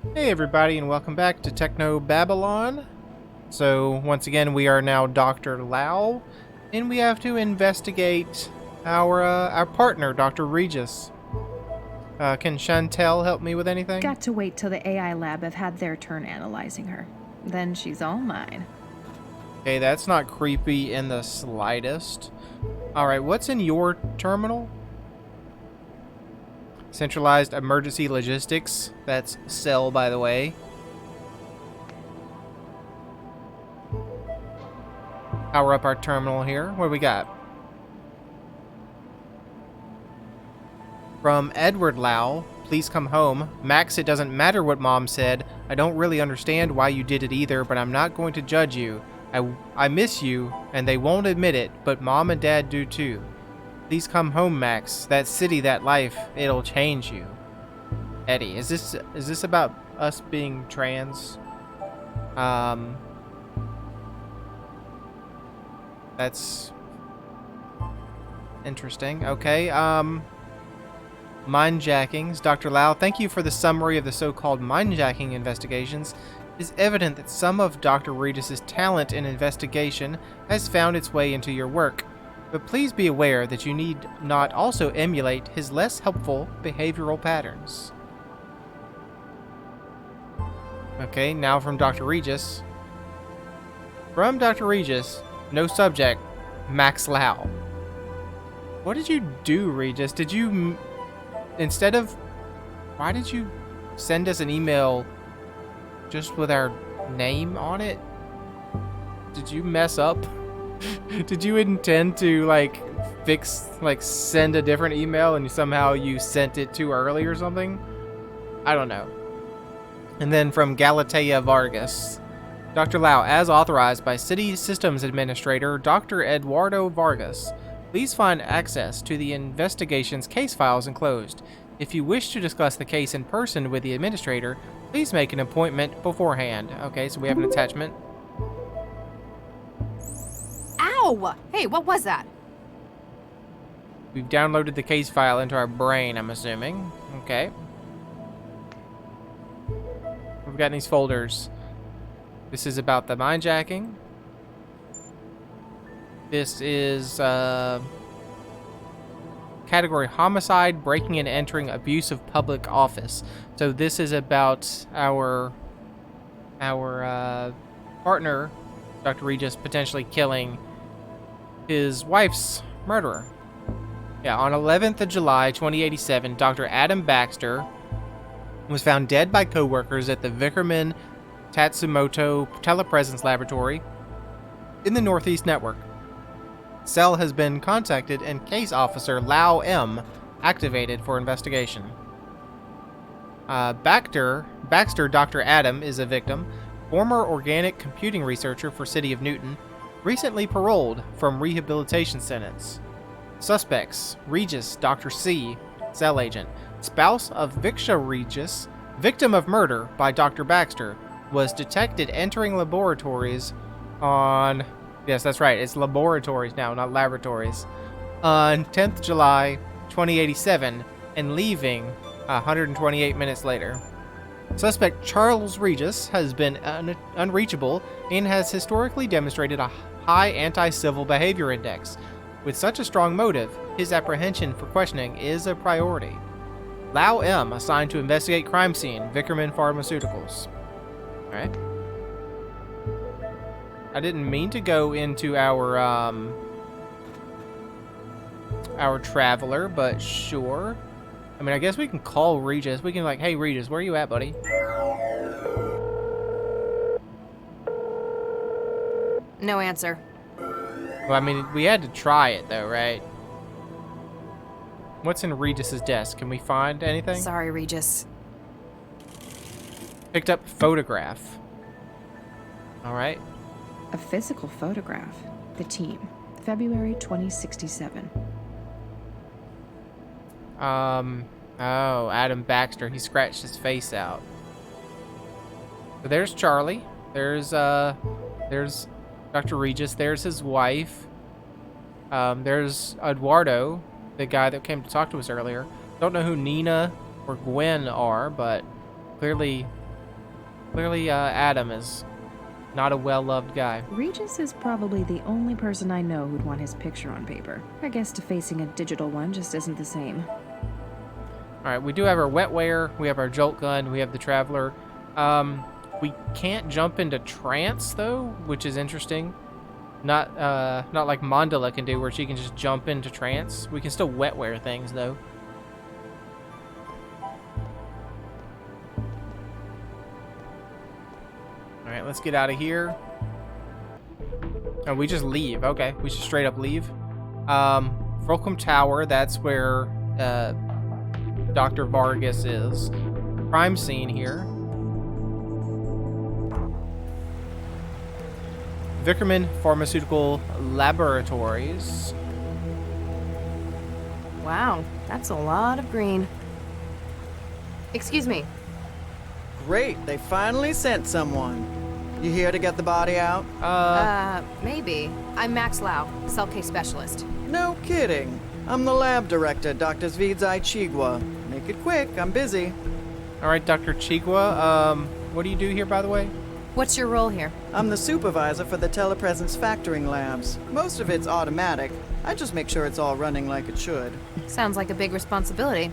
Hey everybody, and welcome back to Technobabylon. So once again, we are now Dr. Lau, and we have to investigate our partner, Dr. Regis. Can Chantel help me with anything? Got to wait till the AI lab have had their turn analyzing her. Then she's all mine. Okay, that's not creepy in the slightest. Alright, what's in your terminal? Centralized Emergency Logistics. That's Cell, by the way. Power up our terminal here. What do we got? From Edward Lau, please come home. Max, it doesn't matter what Mom said. I don't really understand why you did it either, but I'm not going to judge you. I miss you, and they won't admit it, but Mom and Dad do too. Please come home, Max. That city, that life, it'll change you. Eddie, is this about us being trans? That's interesting. Okay, Mindjackings. Dr. Lau, thank you for the summary of the so-called mindjacking investigations. It is evident that some of Dr. Regis's talent in investigation has found its way into your work. But please be aware that you need not also emulate his less helpful behavioral patterns. Okay, now from Dr. Regis. From Dr. Regis, no subject, Max Lau. What did you do, Regis? Did you... Instead of... Why did you send us an email just with our name on it? Did you mess up? Did you intend to, send a different email and somehow you sent it too early or something? I don't know. And then from Galatea Vargas. Dr. Lau, as authorized by City Systems Administrator Dr. Eduardo Vargas, please find access to the investigation's case files enclosed. If you wish to discuss the case in person with the administrator, please make an appointment beforehand. Okay, so we have an attachment. Ow! Hey, what was that? We've downloaded the case file into our brain, I'm assuming. Okay. We've got these folders. This is about the mindjacking. This is category homicide, breaking and entering, abuse of public office. So this is about our partner, Dr. Regis, potentially killing his wife's murderer. Yeah, on 11th of July, 2087, Dr. Adam Baxter was found dead by coworkers at the Vickerman Tatsumoto Telepresence Laboratory in the Northeast Network. Cell has been contacted and case officer Lau M activated for investigation. Baxter Dr. Adam is a victim, former organic computing researcher for City of Newton, recently paroled from rehabilitation sentence. Suspects: Regis, Dr. C, cell agent, spouse of Viksha Regis, victim of murder by Dr. Baxter, was detected entering laboratories on... Yes, that's right, it's laboratories now, not laboratories. On 10th July, 2087, and leaving 128 minutes later. Suspect Charles Regis has been unreachable and has historically demonstrated a high anti-civil behavior index. With such a strong motive, his apprehension for questioning is a priority. Lau M assigned to investigate crime scene, Vickerman Pharmaceuticals. Alright. I didn't mean to go into our traveler, but sure. I mean, I guess we can call Regis. We can hey Regis, where are you at, buddy? No answer. Well, I mean, we had to try it though, right? What's in Regis's desk? Can we find anything? Sorry, Regis. Picked up photograph. Alright. A physical photograph. The team. February 2067. Oh, Adam Baxter. He scratched his face out. So there's Charlie. There's Dr. Regis. There's his wife. There's Eduardo, the guy that came to talk to us earlier. Don't know who Nina or Gwen are, but clearly Clearly, Adam is not a well-loved guy. Regis is probably the only person I know who'd want his picture on paper. I guess defacing a digital one just isn't the same. All right, we do have our wetware, we have our jolt gun, we have the traveler. We can't jump into trance though, which is interesting. Not like Mandala can do, where she can just jump into trance. We can still wetware things though. All right, let's get out of here. Oh, we just leave. Okay, we just straight up leave. Fulcrum Tower, that's where Dr. Vargas is. Crime scene here. Vickerman Pharmaceutical Laboratories. Wow, that's a lot of green. Excuse me. Great, they finally sent someone. You here to get the body out? Maybe. I'm Max Lau, cell case specialist. No kidding. I'm the lab director, Dr. Zvidzai Chigwa. Make it quick, I'm busy. All right, Dr. Chigwa, what do you do here, by the way? What's your role here? I'm the supervisor for the telepresence factoring labs. Most of it's automatic. I just make sure it's all running like it should. Sounds like a big responsibility.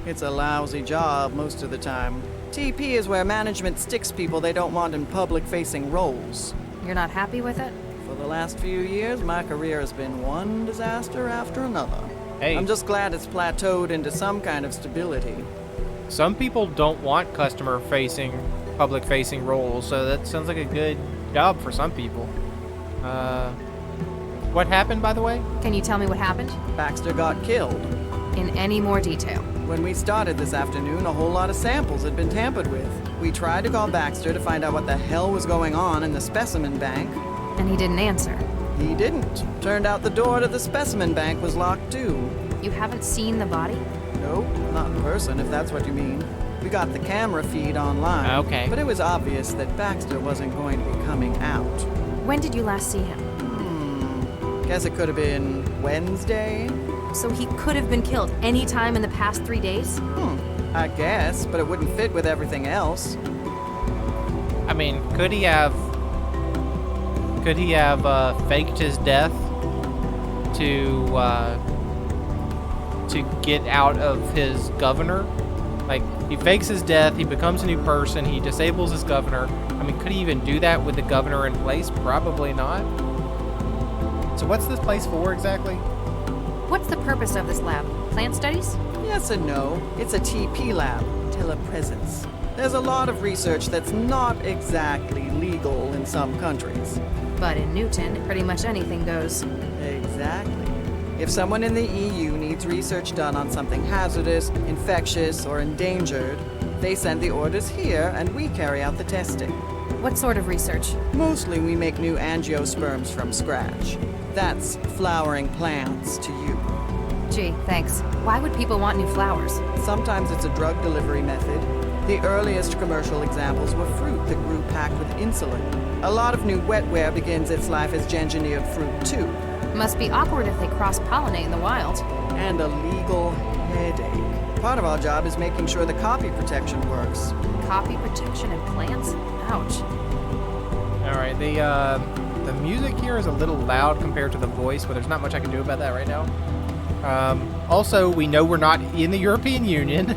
It's a lousy job most of the time. TP is where management sticks people they don't want in public-facing roles. You're not happy with it? For the last few years, my career has been one disaster after another. Hey. I'm just glad it's plateaued into some kind of stability. Some people don't want customer-facing, public-facing roles, so that sounds like a good job for some people. What happened, by the way? Can you tell me what happened? Baxter got killed. In any more detail? When we started this afternoon, a whole lot of samples had been tampered with. We tried to call Baxter to find out what the hell was going on in the specimen bank. And he didn't answer. He didn't. Turned out the door to the specimen bank was locked too. You haven't seen the body? Nope, not in person, if that's what you mean. We got the camera feed online. Okay. But it was obvious that Baxter wasn't going to be coming out. When did you last see him? Guess it could have been Wednesday? So he could have been killed any time in the past 3 days? I guess, but it wouldn't fit with everything else. I mean, could he have faked his death to get out of his governor? Like, he fakes his death, he becomes a new person, he disables his governor. I mean, could he even do that with the governor in place? Probably not. So what's this place for exactly? What's the purpose of this lab? Plant studies? Yes and no. It's a TP lab, telepresence. There's a lot of research that's not exactly legal in some countries. But in Newton, pretty much anything goes. Exactly. If someone in the EU needs research done on something hazardous, infectious, or endangered, they send the orders here and we carry out the testing. What sort of research? Mostly we make new angiosperms from scratch. That's flowering plants to you. Gee, thanks. Why would people want new flowers? Sometimes it's a drug delivery method. The earliest commercial examples were fruit that grew packed with insulin. A lot of new wetware begins its life as engineered fruit too. Must be awkward if they cross-pollinate in the wild. And a legal headache. Part of our job is making sure the copy protection works. Copy protection in plants? Ouch. All right, the music here is a little loud compared to the voice, but there's not much I can do about that right now. Also, we know we're not in the European Union.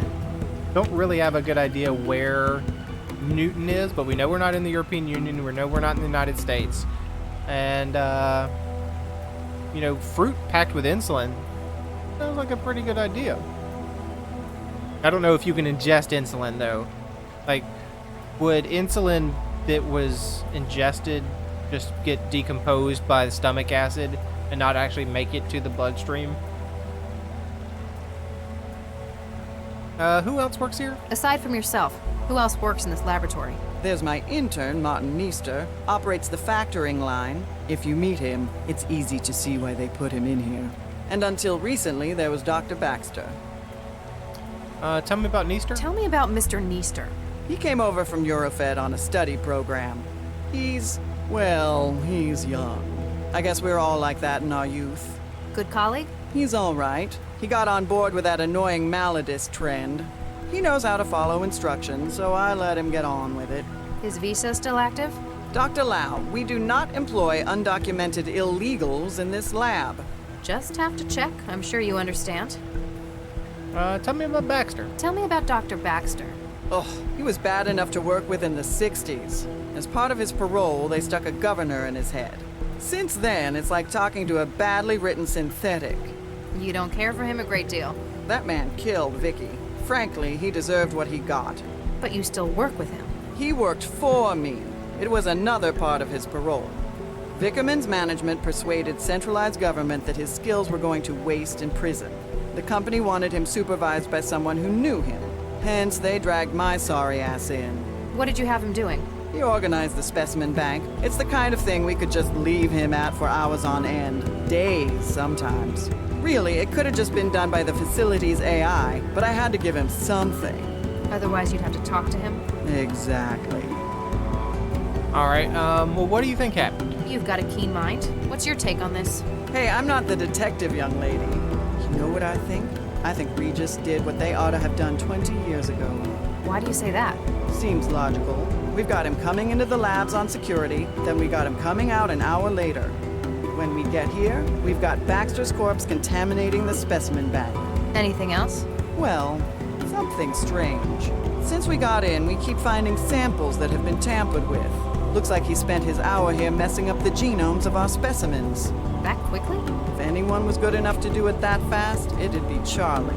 Don't really have a good idea where Newton is, but we know we're not in the European Union. We know we're not in the United States. And, you know, fruit packed with insulin sounds like a pretty good idea. I don't know if you can ingest insulin, though. Like, would insulin that was ingested just get decomposed by the stomach acid and not actually make it to the bloodstream? Who else works here? Aside from yourself, who else works in this laboratory? There's my intern, Martin Meester, operates the factoring line. If you meet him, it's easy to see why they put him in here. And until recently, there was Dr. Baxter. Tell me about Neester. Tell me about Mr. Neester. He came over from Eurofed on a study program. He's young. I guess we're all like that in our youth. Good colleague? He's all right. He got on board with that annoying Maladist trend. He knows how to follow instructions, so I let him get on with it. His visa still active? Dr. Lau, we do not employ undocumented illegals in this lab. Just have to check. I'm sure you understand. Tell me about Baxter. Tell me about Dr. Baxter. Ugh, he was bad enough to work with in the 60s. As part of his parole, they stuck a governor in his head. Since then, it's like talking to a badly written synthetic. You don't care for him a great deal, That man killed Vicky. Frankly, he deserved what he got. but you still work with him. He worked for me. It was another part of his parole. Vickerman's management persuaded centralized government that his skills were going to waste in prison. The company wanted him supervised by someone who knew him. Hence, they dragged my sorry ass in. What did you have him doing? He organized the specimen bank. It's the kind of thing we could just leave him at for hours on end. Days, sometimes. Really, it could have just been done by the facility's AI, but I had to give him something. Otherwise, you'd have to talk to him. Exactly. Alright, well, what do you think happened? You've got a keen mind. What's your take on this? Hey, I'm not the detective, young lady. You know what I think? I think Regis did what they ought to have done 20 years ago. Why do you say that? Seems logical. We've got him coming into the labs on security, then we got him coming out an hour later. When we get here, we've got Baxter's corpse contaminating the specimen bank. Anything else? Well, something strange. Since we got in, we keep finding samples that have been tampered with. Looks like he spent his hour here messing up the genomes of our specimens. That quickly? If anyone was good enough to do it that fast, it'd be Charlie.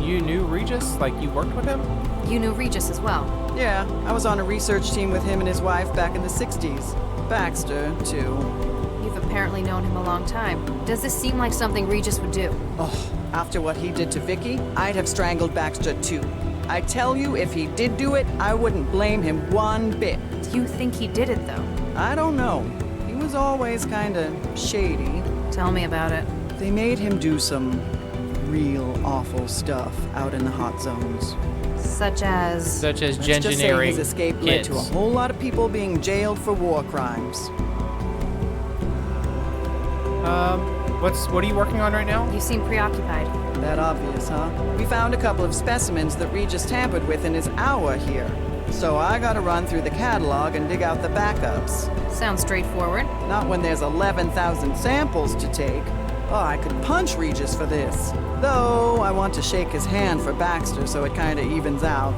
You knew Regis? Like, you worked with him? You knew Regis as well. Yeah, I was on a research team with him and his wife back in the 60s. Baxter, too. You've apparently known him a long time. Does this seem like something Regis would do? Oh, after what he did to Vicky, I'd have strangled Baxter, too. I tell you, if he did do it, I wouldn't blame him one bit. Do you think he did it, though? I don't know. He was always kinda shady. Tell me about it. They made him do some real awful stuff out in the hot zones. Such as... Such as Let's just say gengineering his escape led to a kids. whole lot of people being jailed for war crimes. What are you working on right now? You seem preoccupied. That obvious, huh? We found a couple of specimens that Regis tampered with in his hour here. So I gotta run through the catalog and dig out the backups. Sounds straightforward. Not when there's 11,000 samples to take. Oh, I could punch Regis for this. Though, I want to shake his hand for Baxter so it kinda evens out.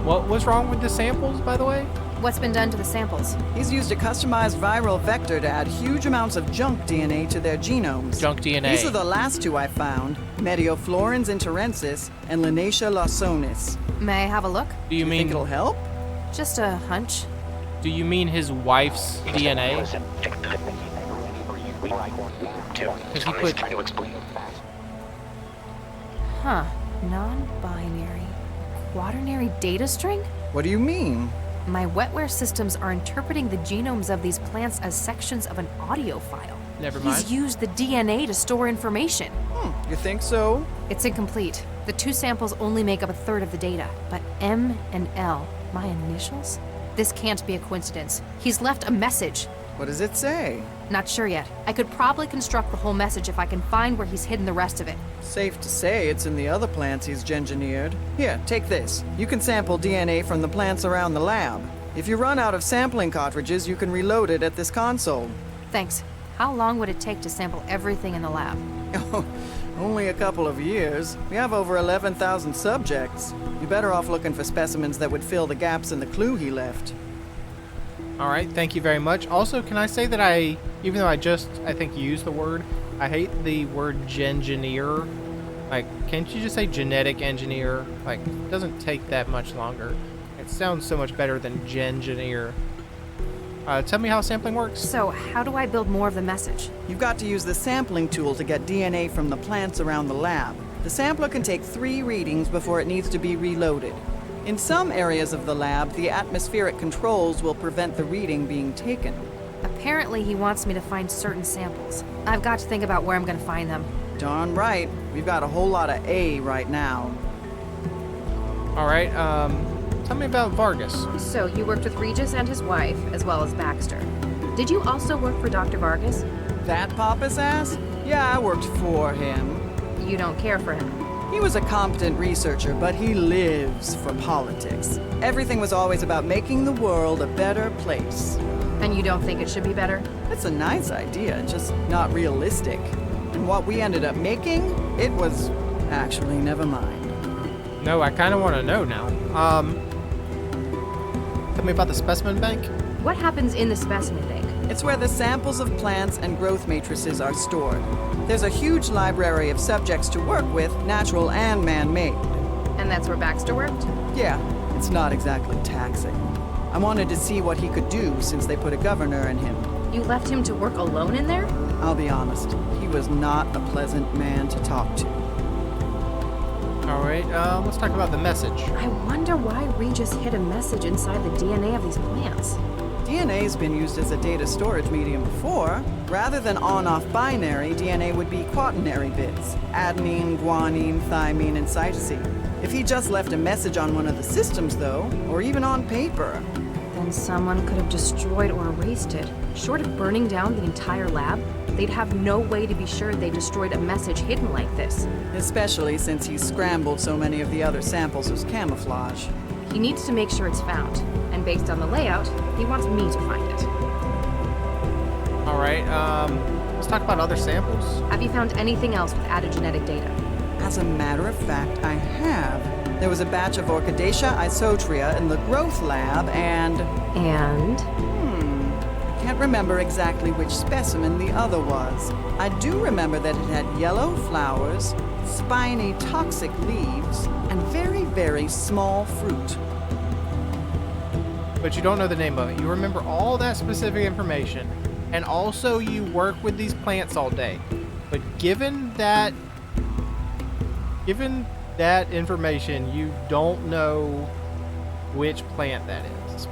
What was wrong with the samples, by the way? What's been done to the samples? He's used a customized viral vector to add huge amounts of junk DNA to their genomes. Junk DNA. These are the last two I found, Medioflorens interensis and Linacia lawsonis. May I have a look? Do you Think mean it'll help? Just a hunch. do you mean his wife's DNA? Because he put Huh. Non-binary. Quaternary data string? What do you mean? My wetware systems are interpreting the genomes of these plants as sections of an audio file. Never mind. He's used the DNA to store information. You think so? It's incomplete. The two samples only make up a third of the data, but M and L, my initials? This can't be a coincidence. He's left a message. What does it say? Not sure yet. I could probably construct the whole message if I can find where he's hidden the rest of it. Safe to say it's in the other plants he's gengineered. Here, take this. You can sample DNA from the plants around the lab. If you run out of sampling cartridges, you can reload it at this console. Thanks. How long would it take to sample everything in the lab? Only a couple of years. We have over 11,000 subjects. You're better off looking for specimens that would fill the gaps in the clue he left. All right, thank you very much. Also, can I say that even though I think used the word, I hate the word gengineer. Like, can't you just say genetic engineer? Like, it doesn't take that much longer. It sounds so much better than gengineer. Tell me how sampling works. So, how do I build more of the message? You've got to use the sampling tool to get DNA from the plants around the lab. The sampler can take 3 readings before it needs to be reloaded. In some areas of the lab, the atmospheric controls will prevent the reading being taken. Apparently, he wants me to find certain samples. I've got to think about where I'm going to find them. Darn right. We've got a whole lot of A right now. All right, tell me about Vargas. So, you worked with Regis and his wife, as well as Baxter. Did you also work for Dr. Vargas? That pompous ass? Yeah, I worked for him. You don't care for him. He was a competent researcher, but he lives for politics. Everything was always about making the world a better place. And you don't think it should be better? That's a nice idea, just not realistic. And what we ended up making, it was actually never mind. No, I kind of want to know now. Tell me about the specimen bank. What happens in the specimen bank? It's where the samples of plants and growth matrices are stored. There's a huge library of subjects to work with, natural and man-made. And that's where Baxter worked? Yeah, it's not exactly taxing. I wanted to see what he could do since they put a governor in him. You left him to work alone in there? I'll be honest, he was not a pleasant man to talk to. All right, let's talk about the message. I wonder why Regis hid a message inside the DNA of these plants. DNA's been used as a data storage medium before. Rather than on-off binary, DNA would be quaternary bits. Adenine, guanine, thymine, and cytosine. If he just left a message on one of the systems, though, or even on paper. Then someone could have destroyed or erased it. Short of burning down the entire lab, they'd have no way to be sure they destroyed a message hidden like this. Especially since he scrambled so many of the other samples as camouflage. He needs to make sure it's found. And based on the layout, he wants me to find it. All right, let's talk about other samples. Have you found anything else with added genetic data? As a matter of fact, I have. There was a batch of Orchidaceae isotria in the growth lab, and... I can't remember exactly which specimen the other was. I do remember that it had yellow flowers, spiny toxic leaves, and very, very small fruit. But you don't know the name of it. You remember all that specific information, and also you work with these plants all day. But given that information, you don't know which plant that is.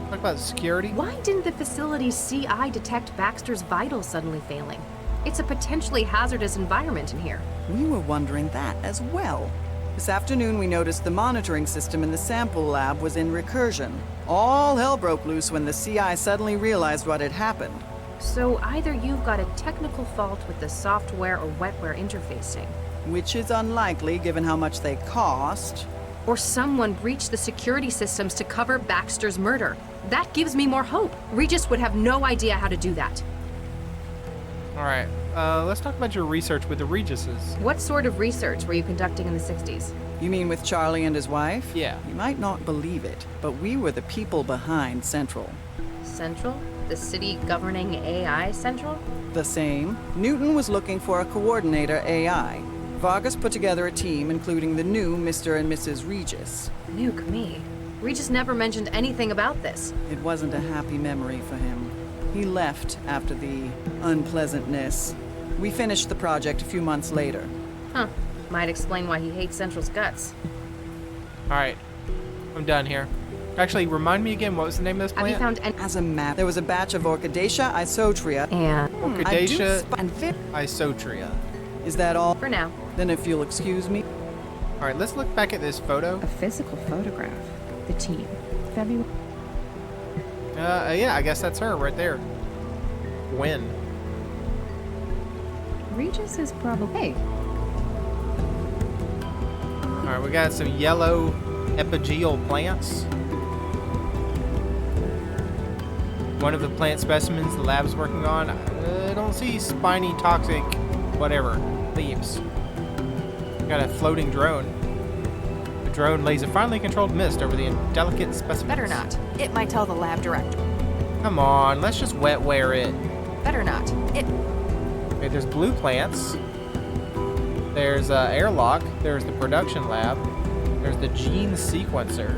Talk about security. Why didn't the facility's CI detect Baxter's vitals suddenly failing? It's a potentially hazardous environment in here. We were wondering that as well. This afternoon, we noticed the monitoring system in the sample lab was in recursion. All hell broke loose when the CI suddenly realized what had happened. So either you've got a technical fault with the software or wetware interfacing, Which is unlikely given how much they cost. or someone breached the security systems to cover Baxter's murder. That gives me more hope. Regis would have no idea how to do that. All right, let's talk about your research with the Regises. What sort of research were you conducting in the 60s? You mean with Charlie and his wife? Yeah. You might not believe it, but we were the people behind Central. Central? The city governing AI Central? The same. Newton was looking for a coordinator AI. Vargas put together a team, including the new Mr. and Mrs. Regis. Nuke me. Regis never mentioned anything about this. It wasn't a happy memory for him. He left after the unpleasantness. We finished the project a few months later. Huh. Might explain why he hates Central's guts. All right, I'm done here. Actually, remind me again, what was the name of this Have you plant? found any... As a map, there was a batch of Orchidaceae isotria. And... Orchidaceae and isotria. Is that all? For now. Then if you'll excuse me. All right, let's look back at this photo. A physical photograph. The team. February. Yeah, I guess that's her right there. When? Regis is probably. Hey, All right, we got some yellow epigeal plants. One of the plant specimens the lab's working on. I don't see spiny, toxic, whatever, leaves. We got a floating drone. The drone lays a finely controlled mist over the delicate specimens. Better not. It might tell the lab director. Come on, let's just wetware it. Better not. It... Okay, there's blue plants. There's airlock. There's the production lab. There's the gene sequencer.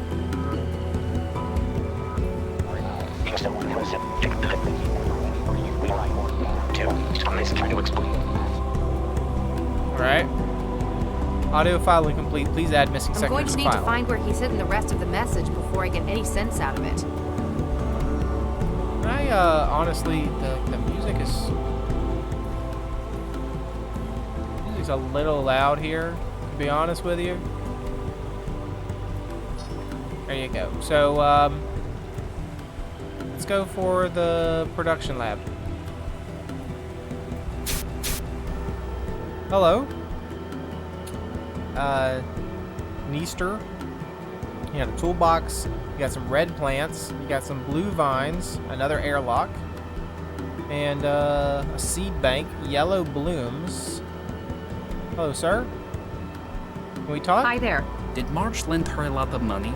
Alright. Audio file incomplete. Please add missing I'm sections going to to need file. to find where he's hidden the rest of the message before I get any sense out of it. Honestly, the music's a little loud here, to be honest with you. There you go. So, let's go for the production lab. Hello. Neaster. You got a toolbox. You got some red plants. You got some blue vines. Another airlock. And a seed bank. Yellow blooms. Hello, sir. Can we talk? Hi there. Did Marge lend her a lot of money?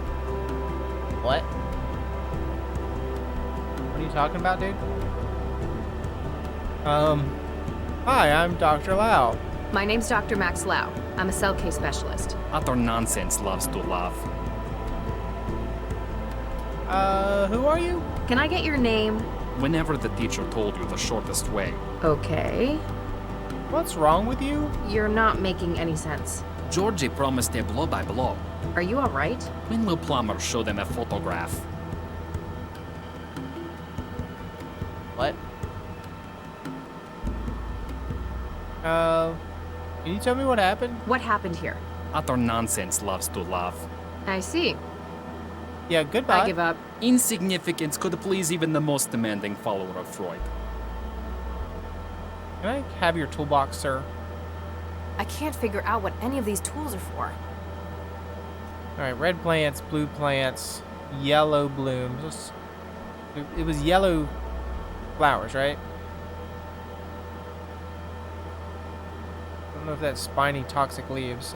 What? What are you talking about, dude? Hi, I'm Dr. Lau. My name's Dr. Max Lau. I'm a cell case specialist. Utter nonsense loves to laugh. Who are you? Can I get your name? Whenever the teacher told you the shortest way. Okay. What's wrong with you? You're not making any sense. Georgie promised a blow by blow. Are you alright? When will Plumber show them a photograph? What? Can you tell me what happened? What happened here? Utter nonsense loves to laugh. I see. Yeah, goodbye. I give up. Insignificance could please even the most demanding follower of Freud. Can I have your toolbox, sir? I can't figure out what any of these tools are for. Alright, red plants, blue plants, yellow blooms. It was yellow flowers, right? I don't know if that's spiny toxic leaves.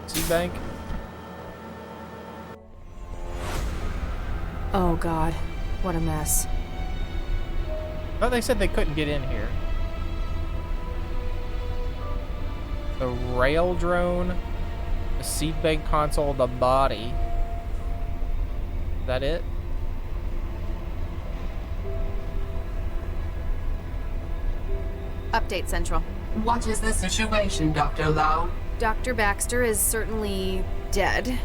Seed bank. Oh god, what a mess. Oh, they said they couldn't get in here. The rail drone, the seed bank console, the body. Is that it? Update Central. What is the situation, Dr. Lau? Dr. Baxter is certainly dead.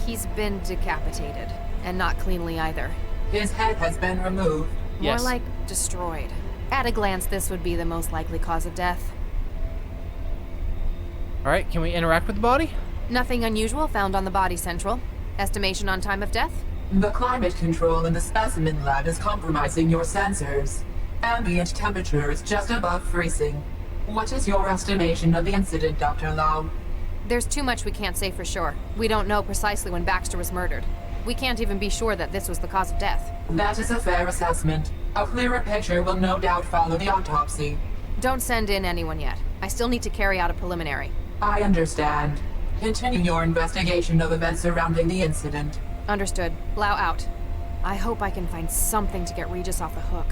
He's been decapitated, and not cleanly either. His head has been removed. Yes. More like destroyed. At a glance, this would be the most likely cause of death. Alright, can we interact with the body? Nothing unusual found on the body, Central. Estimation on time of death? The climate control in the specimen lab is compromising your sensors. Ambient temperature is just above freezing. What is your estimation of the incident, Dr. Lau? There's too much we can't say for sure. We don't know precisely when Baxter was murdered. We can't even be sure that this was the cause of death. That is a fair assessment. A clearer picture will no doubt follow the autopsy. Don't send in anyone yet. I still need to carry out a preliminary. I understand. Continue your investigation of events surrounding the incident. Understood. Lau out. I hope I can find something to get Regis off the hook.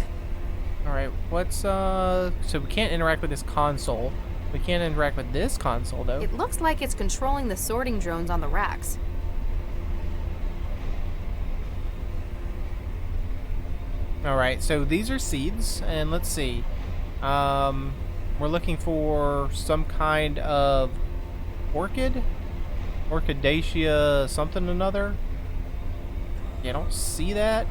Alright, what's, so we can't interact with this console. We can't interact with this console, though. It looks like it's controlling the sorting drones on the racks. Alright, so these are seeds, and let's see. We're looking for some kind of orchid? Orchidacea something or another? Yeah, I don't see that.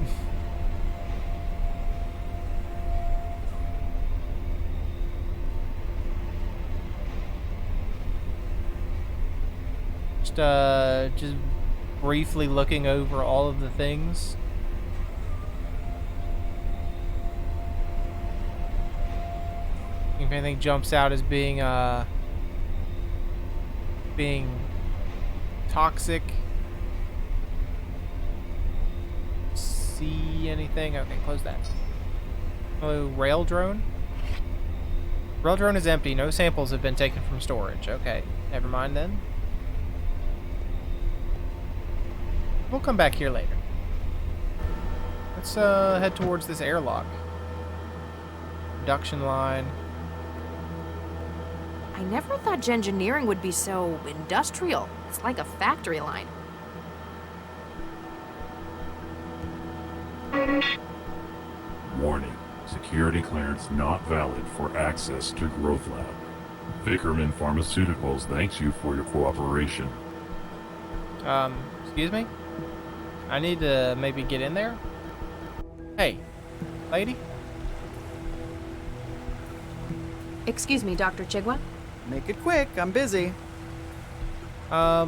Just briefly looking over all of the things. If anything jumps out as being toxic. See anything? Okay, close that. Hello, rail drone. Rail drone is empty. No samples have been taken from storage. Okay, never mind then. We'll come back here later. Let's head towards this airlock. Production line. I never thought gengineering would be so industrial. It's like a factory line. Warning. Security clearance not valid for access to Growth Lab. Vickerman Pharmaceuticals thanks you for your cooperation. Excuse me? I need to maybe get in there? Hey, lady? Excuse me, Dr. Chigwa? Make it quick, I'm busy. What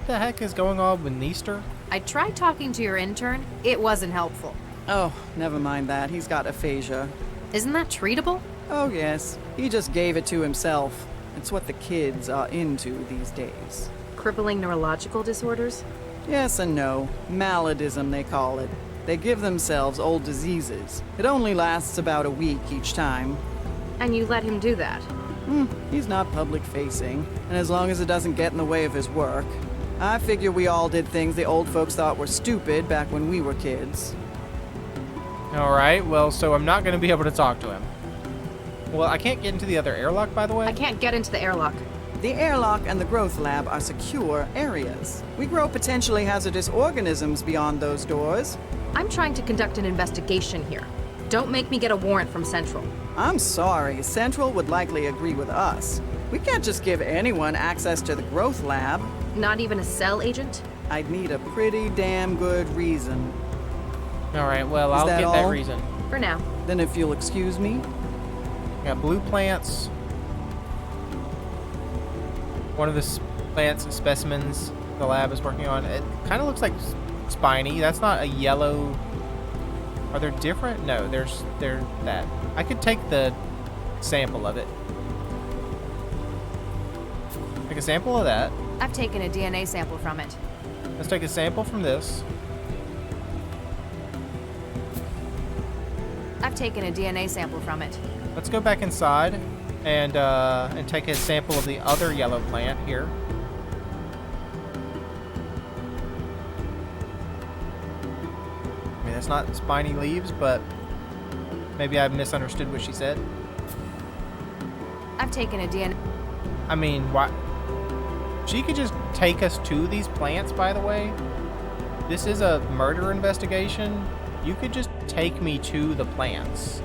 the heck is going on with Neaster? I tried talking to your intern. It wasn't helpful. Oh, never mind that. He's got aphasia. Isn't that treatable? Oh, yes. He just gave it to himself. It's what the kids are into these days. Crippling neurological disorders? Yes and no. Maladism, they call it. They give themselves old diseases. It only lasts about a week each time. And you let him do that? He's not public-facing, and as long as it doesn't get in the way of his work. I figure we all did things the old folks thought were stupid back when we were kids. Alright, well, so I'm not going to be able to talk to him. Well, I can't get into the other airlock, by the way? I can't get into the airlock. The airlock and the growth lab are secure areas. We grow potentially hazardous organisms beyond those doors. I'm trying to conduct an investigation here. Don't make me get a warrant from Central. I'm sorry, Central would likely agree with us. We can't just give anyone access to the growth lab. Not even a cell agent? I'd need a pretty damn good reason. Alright, well, Is I'll that get that all? reason. For now. Then if you'll excuse me. Got blue plants. One of the plants specimens the lab is working on. It kind of looks like spiny. That's not a yellow. Are there different? No, there's that. I could take the sample of it. Take a sample of that. I've taken a DNA sample from it. Let's take a sample from this. I've taken a DNA sample from it. Let's go back inside and take a sample of the other yellow plant here. I mean, that's not spiny leaves, but maybe I misunderstood what she said. I've taken a DNA. I mean, why? She could just take us to these plants, by the way. This is a murder investigation. You could just take me to the plants.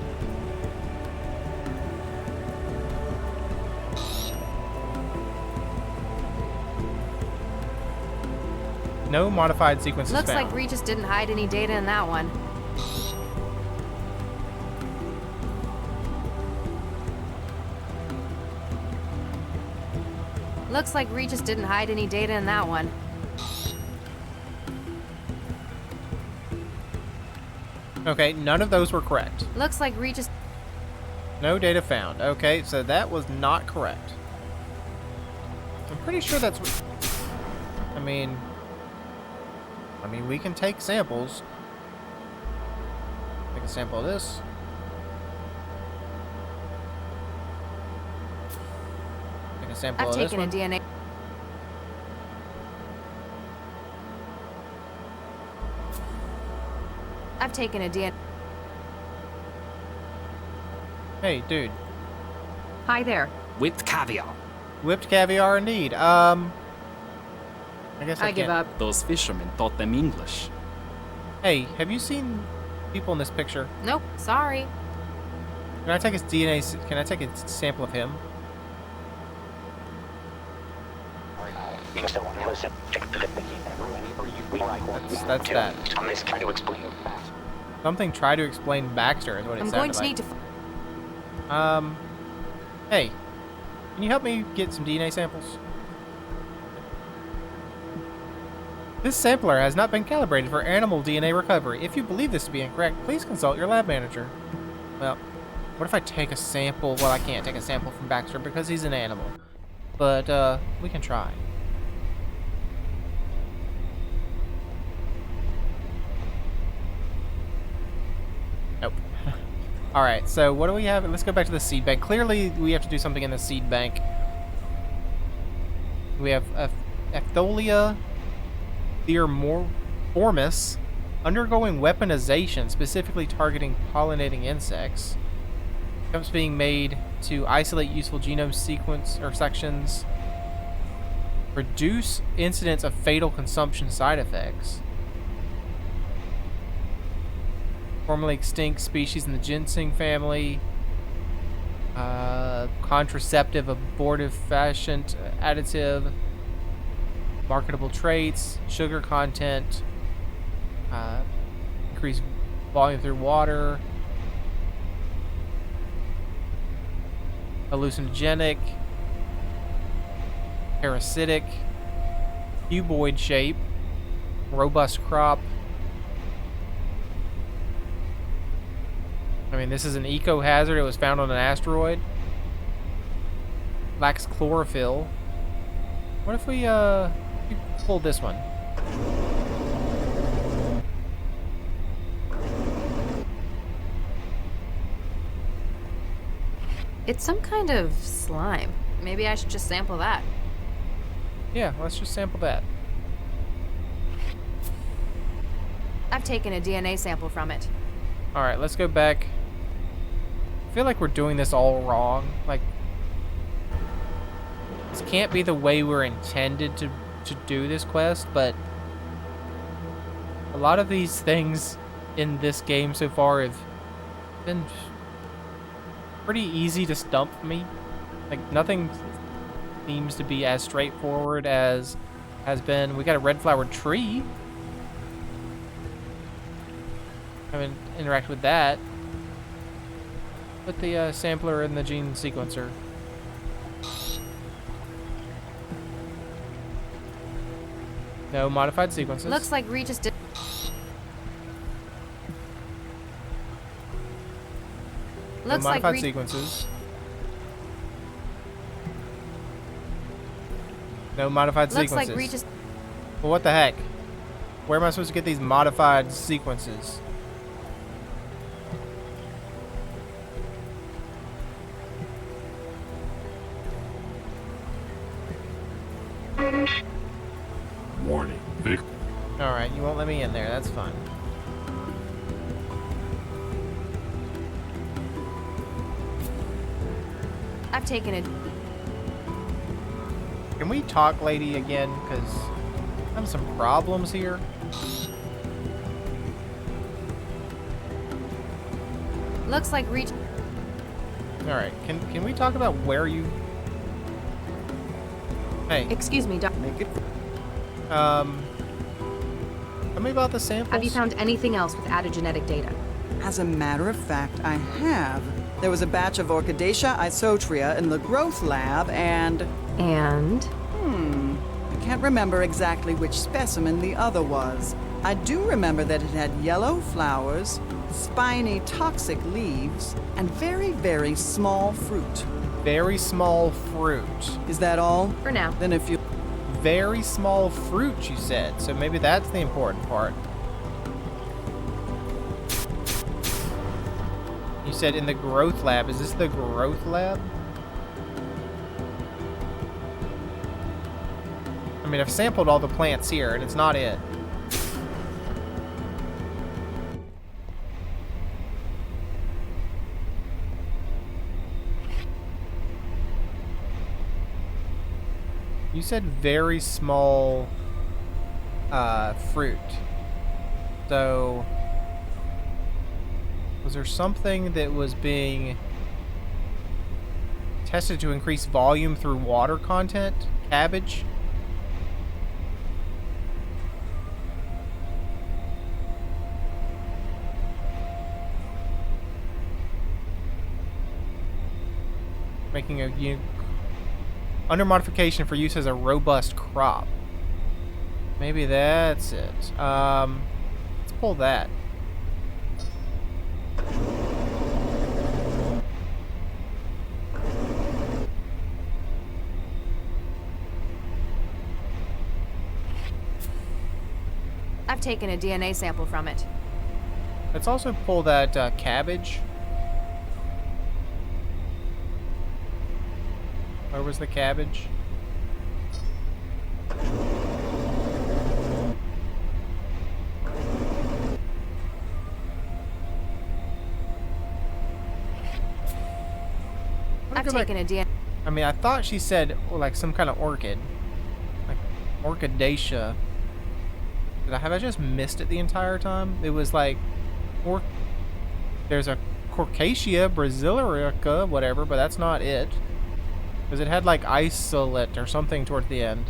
No modified sequences Looks found. like Regis didn't hide any data in that one. Looks like Regis didn't hide any data in that one. Okay, none of those were correct. Looks like Regis. No data found. Okay, so that was not correct. I'm pretty sure that's what... I mean, we can take samples. Take a sample of this. Take a sample I've of this taken a one. DNA. I've taken a DNA. Hey, dude. Hi there. With caviar. Whipped caviar indeed. I guess I I give can't- up. Those fishermen taught them English. Hey, have you seen people in this picture? Nope, sorry. Can I take his DNA? Can I take a sample of him? That's that. Something try to explain Baxter is what it I'm sounded going to like. need to. Hey, can you help me get some DNA samples? This sampler has not been calibrated for animal DNA recovery. If you believe this to be incorrect, please consult your lab manager. Well, what if I take a sample? Well, I can't take a sample from Baxter because he's an animal. But, we can try. Nope. Alright, so what do we have? Let's go back to the seed bank. Clearly, we have to do something in the seed bank. We have Aphtholia theormormis undergoing weaponization, specifically targeting pollinating insects. Attempts being made to isolate useful genome sequence or sections. Reduce incidence of fatal consumption side effects. Formerly extinct species in the ginseng family. Contraceptive abortifacient additive. Marketable traits. Sugar content. Increased volume through water. Hallucinogenic. Parasitic. Cuboid shape. Robust crop. I mean, this is an eco-hazard. It was found on an asteroid. Lacks chlorophyll. What if we pull this one? It's some kind of slime. Maybe I should just sample that. Yeah, let's just sample that. I've taken a DNA sample from it. All right, let's go back. I feel like we're doing this all wrong. Like, this can't be the way we're intended to do this quest, but a lot of these things in this game so far have been pretty easy to stump me. Like, nothing seems to be as straightforward as has been. We got a red flowered tree. Haven't interacted with that. Put the sampler in the gene sequencer. No modified sequences. Looks like Regis did. No Looks like modified sequences. No modified Looks sequences. like Regis. Well, what the heck? Where am I supposed to get these modified sequences? Warning. Alright, you won't let me in there. That's fine. I've taken it. Can we talk, lady, again? Because I have some problems here. Looks like Regis. Alright, can we talk about where you... Hey, Excuse me, Doc. Make it. tell me about the samples. Have you found anything else with added genetic data? As a matter of fact, I have. There was a batch of Orchidaceae isotria in the growth lab, and And I can't remember exactly which specimen the other was. I do remember that it had yellow flowers, spiny toxic leaves, and very, very small fruit. Very small fruit. Is that all? for now. Then if you... Very small fruit, you said. So maybe that's the important part. You said in the growth lab. Is this the growth lab? I mean, I've sampled all the plants here, and it's not it. You said very small fruit. So, was there something that was being tested to increase volume through water content? Cabbage? Making a under modification for use as a robust crop. Maybe that's it. Let's pull that. I've taken a DNA sample from it. Let's also pull that cabbage. Where was the cabbage? I've taken a DNA. I mean, I thought she said like some kind of orchid, like Orchidaceae. Have I just missed it the entire time? It was like, there's a Corcacia brasilica, whatever, but that's not it. Because it had like isolate or something toward the end.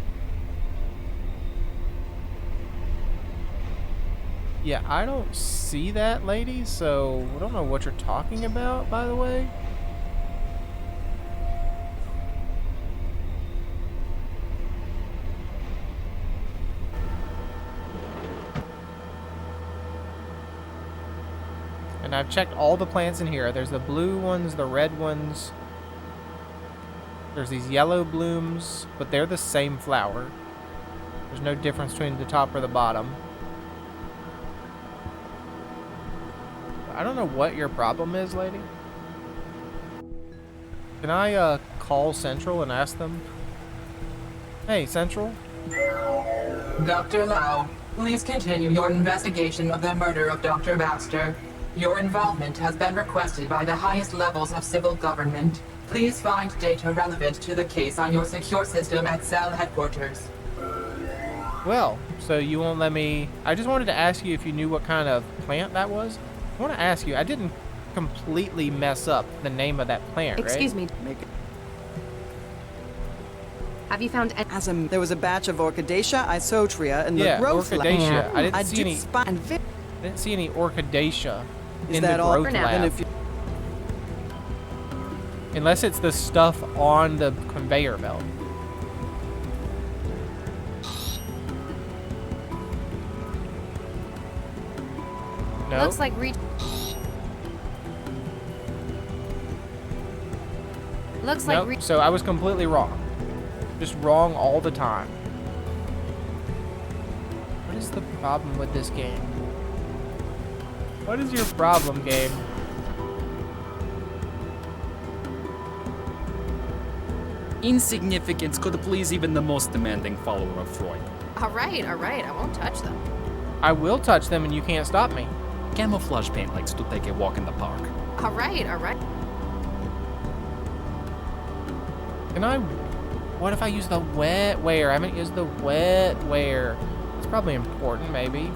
Yeah, I don't see that, lady, so I don't know what you're talking about, by the way. and I've checked all the plants in here. There's the blue ones, the red ones. There's these yellow blooms, but they're the same flower. There's no difference between the top or the bottom. I don't know what your problem is, lady. Can I call Central and ask them? Hey, Central? Dr. Lau, please continue your investigation of the murder of Dr. Baxter. Your involvement has been requested by the highest levels of civil government. Please find data relevant to the case on your secure system at cell headquarters. Well, so you won't let me... I just wanted to ask you if you knew what kind of plant that was. I want to ask you, I didn't completely mess up the name of that plant, right? Excuse me. Have you found any... There was a batch of Orchidaceae isotria in the growth lab. Orchidaceae. I didn't see any Orchidaceae in the all growth now? lab. Unless it's the stuff on the conveyor belt. No? Looks like Looks like Nope. So I was completely wrong. Just wrong all the time. What is the problem with this game? What is your problem, game? Insignificance could please even the most demanding follower of Freud. All right. I won't touch them. I will touch them and you can't stop me. Camouflage paint likes to take a walk in the park. All right. Can I... What if I use the wetware? I haven't used the wetware. It's probably important, maybe.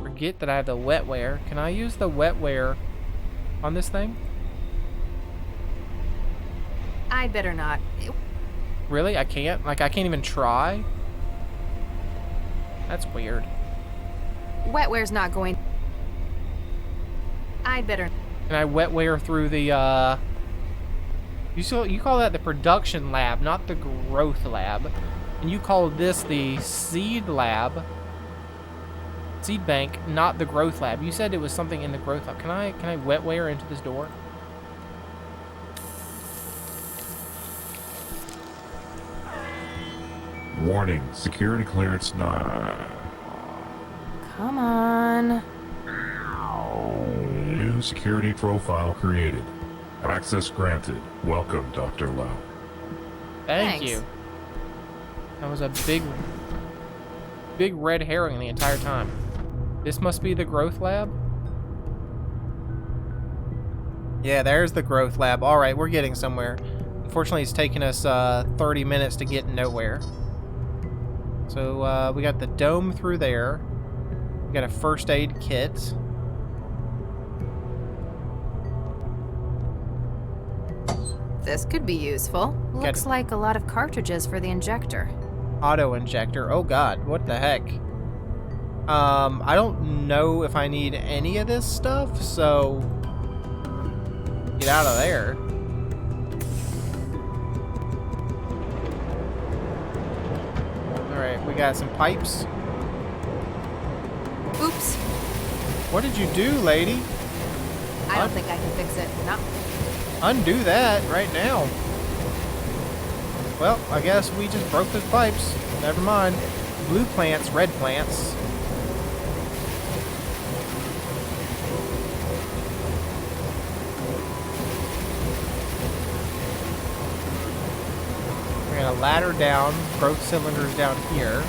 Forget that I have the wetware. Can I use the wetware on this thing? I'd better not. Really? I can't? Like, I can't even try? That's weird. Wetware's not going... I'd better... Can I wetware through the, You call that the production lab, not the growth lab. And you call this the seed lab. Seed bank, not the growth lab. You said it was something in the growth lab. Can I wetware into this door? Warning, security clearance not. Come on. New security profile created. Access granted. Welcome, Dr. Lau. Thank Thanks. you. That was a big red herring the entire time. This must be the growth lab? Yeah, there's the growth lab. All right, we're getting somewhere. Unfortunately, it's taken us 30 minutes to get nowhere. So we got the dome through there. We got a first aid kit. This could be useful. Looks like a lot of cartridges for the injector. Auto injector. Oh god, what the heck? I don't know if I need any of this stuff, so get out of there. Alright, we got some pipes. Oops. What did you do, lady? I don't think I can fix it. No. Undo that right now. Well, I guess we just broke those pipes. Never mind. Blue plants, red plants. We're gonna ladder down, growth cylinders down here.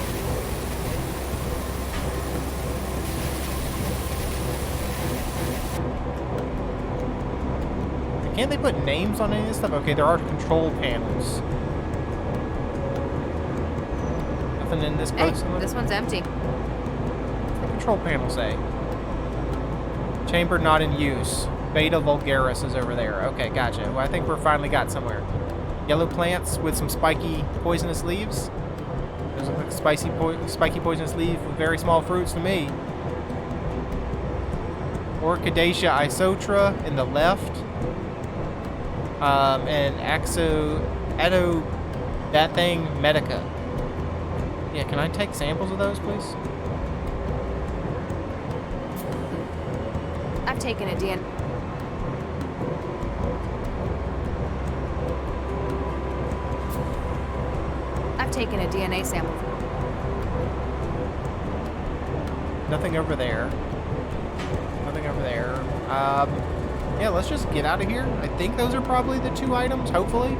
Can't they put names on any of this stuff? Okay, there are control panels. Nothing in this Hey, growth cylinder? this one's empty. What's the control panel say? Chamber not in use. Beta vulgaris is over there. Okay, gotcha. Well, I think we're finally got somewhere. Yellow plants with some spiky poisonous leaves. Those look like spiky poisonous leaves with very small fruits to me. Orchidaceae isotra in the left. And that thing, medica. Yeah, can I take samples of those, please? I've taken a DNA. I've taken a DNA sample. Nothing over there. Nothing over there. Yeah, let's just get out of here. I think those are probably the 2 items, hopefully.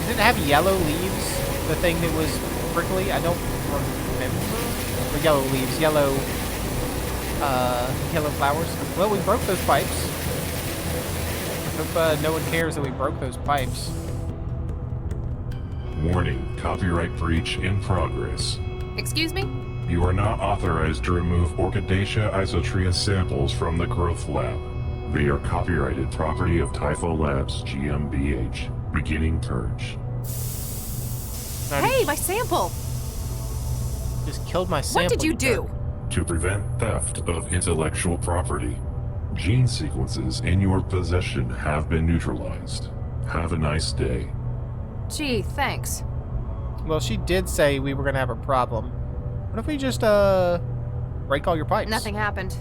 Did it have yellow leaves? The thing that was prickly? I don't remember. Or yellow leaves, yellow flowers. Well, we broke those pipes. Hope no one cares that we broke those pipes. Warning, copyright breach in progress. Excuse me? You are not authorized to remove Orchidaceae isotria samples from the growth lab. They are copyrighted property of Typho Labs GmbH. Beginning purge. Hey, my sample! Just killed my sample. What did you do? To prevent theft of intellectual property, gene sequences in your possession have been neutralized. Have a nice day. Gee, thanks. Well, she did say we were gonna have a problem. What if we just break all your pipes? Nothing happened.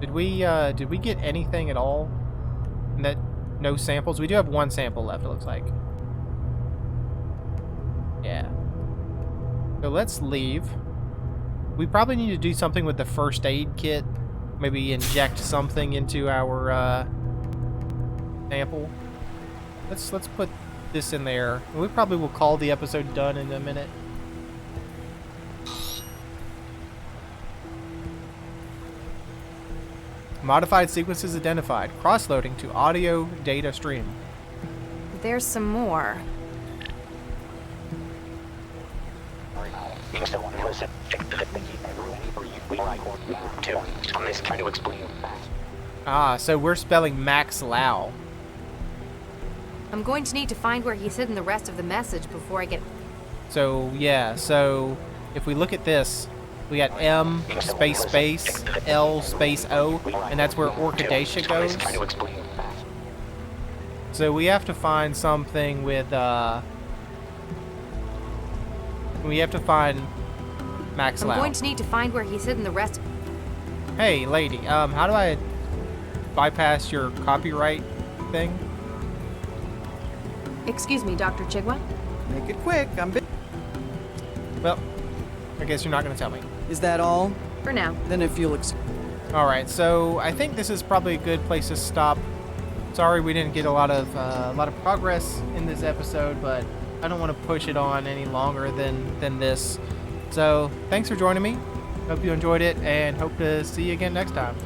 Did we get anything at all? No samples? We do have 1 sample left, it looks like. Yeah. So let's leave. We probably need to do something with the first aid kit. Maybe inject something into our sample. Let's put this in there. We probably will call the episode done in a minute. Modified sequences identified. Cross-loading to audio data stream. There's some more. Ah, so we're spelling Max Lau. I'm going to need to find where he's hidden the rest of the message before I get... So, yeah, so if we look at this, we got M space space L space O, and that's where Orchidaceae goes. So we have to find something with, we have to find Max Lau. I'm going to need to find where he's hidden the rest... Hey, lady, how do I bypass your copyright thing? Excuse me, Dr. Chigwa? Make it quick, I'm busy. Well, I guess you're not going to tell me. Is that all? For now. Then if you'll Alright, so I think this is probably a good place to stop. Sorry we didn't get a lot of progress in this episode, but I don't want to push it on any longer than this. So, thanks for joining me. Hope you enjoyed it, and hope to see you again next time.